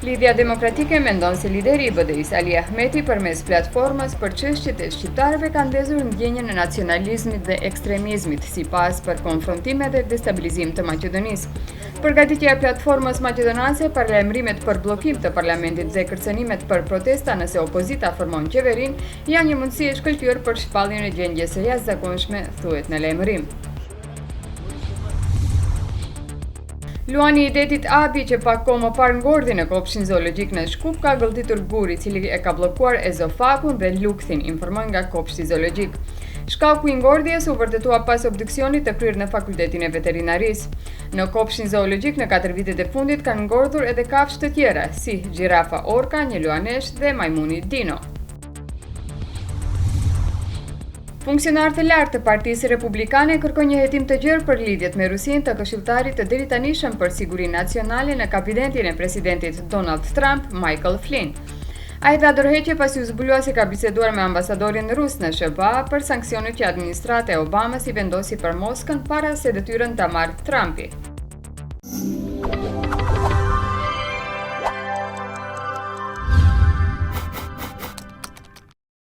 Lidhja Demokratike mendon se lideri i BD-s Ali Ahmeti përmes platformës për çështjet e shqiptarëve ka ndezur ndjenjën e nacionalizmit dhe ekstremizmit sipas për konfrontime dhe destabilizim të Maqedonisë. Përgatitja e platformës maqedonase për lajmërimet për bllokim të parlamentit dhe kërcënimet për protesta nëse opozita formon qeverinë janë një mundësi e shkëlqyer për shpalljen e gjendjes së jashtëzakonshme, thuhet në lajmërim. Luani i detit Abi, që pak kohë më parë ngordhi në kopshtin zoologjik në Shkup, ka gëlltitur gur i cili e ka bllokuar ezofakun dhe lukthin, informon nga kopshti zoologjik. Shkaku i ngordhjes u vërtetua pas obduksionit të kryer në Fakultetin e Veterinarisë. Në kopshtin zoologjik në 4 vitet e fundit kanë ngordhur edhe kafshë të tjera, si gjirafa orka, një luanesh dhe majmuni dino. Funksionarë të lartë të Partisë Republikane kërkojnë një hetim të gjerë për lidhjet me Rusinë të këshilltarit të deritanishëm për sigurinë nacionale në kabinetin e presidentit Donald Trump, Michael Flynn. Ai dha dorëheqje pasi u zbulua se ka biseduar me ambasadorin rus në SBA për sanksionet që administrata e Obamas i vendosi për Moskën para se detyrën ta marrë Trumpi.